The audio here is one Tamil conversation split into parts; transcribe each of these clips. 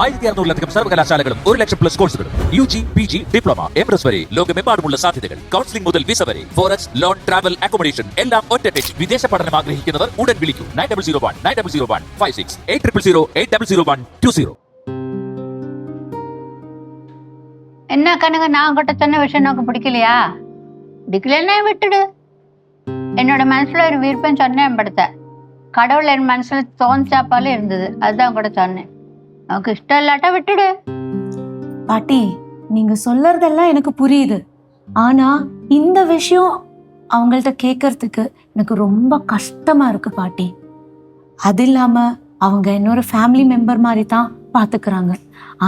1600 സർവകലാശാലകളും 1 ലക്ഷം പ്ലസ് കോഴ്സുകളും UG, PG, ഡിപ്ലോമ, MS വരെ ലോകമെമ്പാടുമുള്ള സാധ്യതകൾ. കൗൺസിലിംഗ് മുതൽ വിസ വരെ. ഫോറക്സ്, ലോൺ, ട്രാവൽ, അക്കോമഡേഷൻ എല്ലാം ഒറ്റ ടെച്ച്. വിദേശ പഠനം ആഗ്രഹിക്കുന്നവർ ഉടൻ വിളിക്കൂ 9001 9001 56 8000 800120. என்ன கணங்க நான் கிட்ட சொன்ன விஷயம் எனக்கு பிடிக்கலையா? பிடிக்கலன்னா விட்டுடு. என்னோட மனசுல ஒரு விருப்பம் சொன்னேன் படுத்த. கடவுள் என் மனசுல தோன்சாப்பால இருந்தது, அதுதான் கூட சொன்னேன். உனக்கு இஷ்டம் இல்லாட்டா விட்டுடு. பாட்டி, நீங்க சொல்லறதெல்லாம் எனக்கு புரியுது. ஆனா இந்த விஷயம் அவங்கள்ட்ட கேட்கறதுக்கு எனக்கு ரொம்ப கஷ்டமா இருக்கு பாட்டி. அது இல்லாம அவங்க இன்னொரு ஃபேமிலி மெம்பர் மாதிரி தான் பாத்துக்கிறாங்க.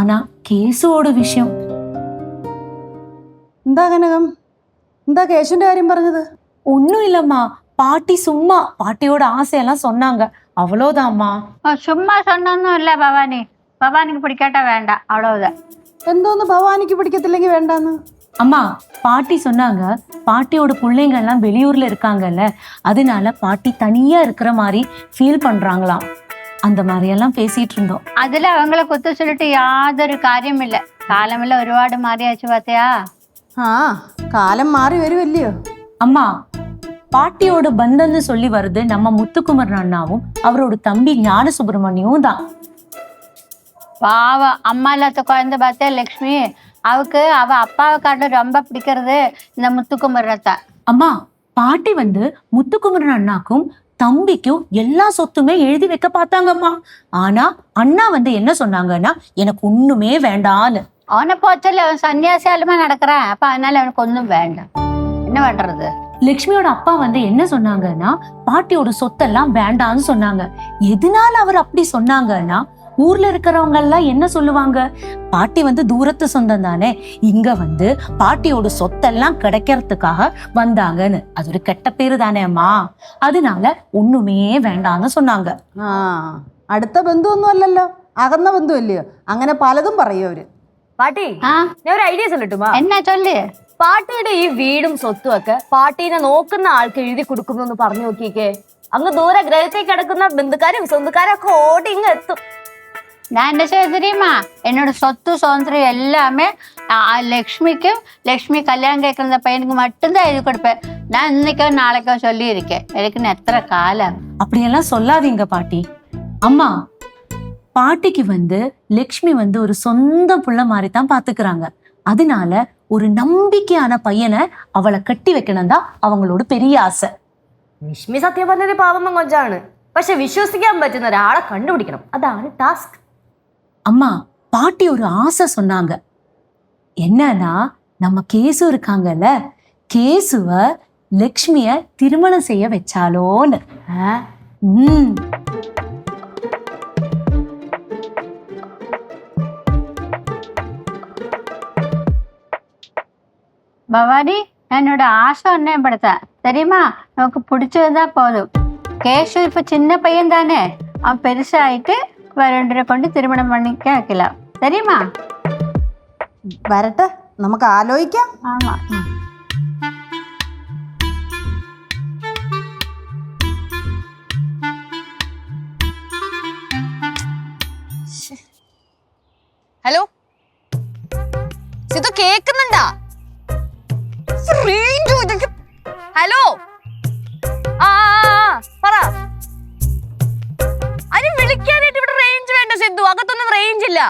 ஆனா கேசுவோட விஷயம். എന്താ കനകം, എന്താ കേശുവിന്റെ കാര്യം പറഞ്ഞത്? ஒன்னும் இல்லம்மா, பாட்டி சும்மா பாட்டியோட ஆசையெல்லாம் சொன்னாங்க, அவ்வளோதாம்மா. சும்மா சொன்னொன்னும் இல்ல பவானி. பவானிக்கு பிடிக்காட்டா வேண்டாம், அவ்வளவுதான். എന്തോന്ന് ഭവാനിക്ക് പിടിക്കത്തില്ലെങ്കിൽ வேண்டாന്ന്? அம்மா, பாட்டி சொன்னாங்க பாட்டியோட பிள்ளைங்க எல்லாம் வெளியூர்ல இருக்காங்கல்ல, அதனால பாட்டி தனியா இருக்கிற மாதிரி ஃபீல் பண்றாங்களாம். அந்த மாதிரி எல்லாம் பேசிட்டு இருந்தோம். அதுல அவங்கள குத்த சொல்லிட்டு யாதொரு காரியம் இல்ல. காலமெல்லாம் ഒരുപാട് மாறியாச்சு பாத்தியா? ആ, കാലം മാറി വരുമല്ലയോ. அம்மா, பாட்டியோட பந்தம்னு சொல்லி வருது நம்ம முத்துக்குமரன் அண்ணாவும் அவரோட தம்பி ஞான சுப்பிரமணியும் தான். பாவம், அம்மா இல்லாத குழந்தை பார்த்தே லக்ஷ்மி. அவக்கு அவ அப்பாவை காட்ட ரொம்ப பிடிக்கிறது இந்த முத்துக்குமரத்தை. அம்மா, பாட்டி முத்துக்குமரன் அண்ணாக்கும் தம்பிக்கும் எல்லா சொத்துமே எழுதி வைக்க பார்த்தாங்கம்மா. ஆனா அண்ணா என்ன சொன்னாங்கன்னா, எனக்கு ஒண்ணுமே வேண்டான்னு. அவனை போச்சல, அவன் சன்னியாசியாலுமா நடக்கிறான். அப்ப அதனால அவனுக்கு ஒண்ணும் வேண்டாம். என்ன பண்றது? லட்சுமியோட அப்பா என்ன சொன்னாங்கன்னா, பாட்டியோட சொத்தெல்லாம் வேண்டான்னு சொன்னாங்க. எதனால அவர் அப்படி சொன்னாங்கன்னா, ஊர்ல இருக்கிறவங்க எல்லாம் என்ன சொல்லுவாங்க, பாட்டி தூரத்து சொந்தம் தானே, இங்க பாட்டியோட சொத்தெல்லாம் கிடைக்கிறதுக்காக வந்தாங்கன்னு. அது ஒரு கெட்ட பேரு தானே அம்மா, அதனால ஒண்ணுமே வேண்டான்னு சொன்னாங்க. ആ, അടുത്ത ബന്ധുവൊന്നും അല്ലല്ലോ, അകന്ന ബന്ധുവല്ലയോ. അങ്ങനെ പലതും പറയും അവര്. പാട്ടി, ഞാൻ ഒരു ഐഡിയ ചൊല്ലട്ടുമാ? എന്നാ ചൊല്ല്. പാട്ടിയുടെ ഈ വീടും സ്വത്തും ഒക്കെ പാട്ടീനെ നോക്കുന്ന ആൾക്ക് എഴുതി കൊടുക്കുന്നു പറഞ്ഞു നോക്കിക്കേ. അങ്ങ് ദൂരെ ഗ്രഹത്തേക്ക് കിടക്കുന്ന ബന്ധുക്കാരും സ്വന്തക്കാരും ഒക്കെ ഓടി ഇങ്ങ് എത്തും. நான் என்ன செய்ய தெரியுமா? என்னோட சொத்து சுதந்திரம் எல்லாமே லக்ஷ்மிக்கும், லக்ஷ்மி கல்யாணம் கேட்கிற பையனுக்கு மட்டும்தான் எழுதி கொடுப்பேன். நான் இன்னைக்கோ நாளைக்கோ சொல்லி இருக்கேன். எனக்கு எத்தனை காலம். அப்படியெல்லாம் சொல்லாதீங்க பாட்டி. அம்மா, பாட்டிக்கு லக்ஷ்மி ஒரு சொந்த புள்ள மாதிரி தான் பாத்துக்கிறாங்க. அதனால ஒரு நம்பிக்கையான பையனை அவளை கட்டி வைக்கணும் தான் அவங்களோட பெரிய ஆசை. ലക്ഷ്മി സത്യം പറഞ്ഞൊരു പാവം കൊച്ചാണ്. പക്ഷെ വിശ്വസിക്കാൻ പറ്റുന്ന ഒരാളെ കണ്ടുപിടിക്കണം, അതാണ് ടാസ്ക്. அம்மா, பாட்டி ஒரு ஆசை சொன்னாங்க. என்னன்னா, நம்ம கேசு இருக்காங்கல்ல, கேசுவ லக்ஷ்மிய திருமணம் செய்ய வச்சாலோன்னு. பவானி, என்னோட ஆசை ஒன்னே படுத்தேன் தெரியுமா? நமக்கு பிடிச்சதுதான் போதும். கேஷு இப்ப சின்ன பையன் தானே, அவன் பெருசாயிட்டு ரெண்டரை கொண்டு திருமணம் பண்ணிக்க வைக்கலாம். தெரியுமா? വരട്ടെ, നമുക്ക് ആലോചിക്കാം. ஆமா. ഹലോ സിതു, കേക്കുന്നുണ്ടാ? ഹലോ, ആ പറ. അതിന് വിളിക്കാനായിട്ട് ഇവിടെ റേഞ്ച് വേണ്ട സിദ്ധു, അകത്തൊന്നും റേഞ്ച് ഇല്ല.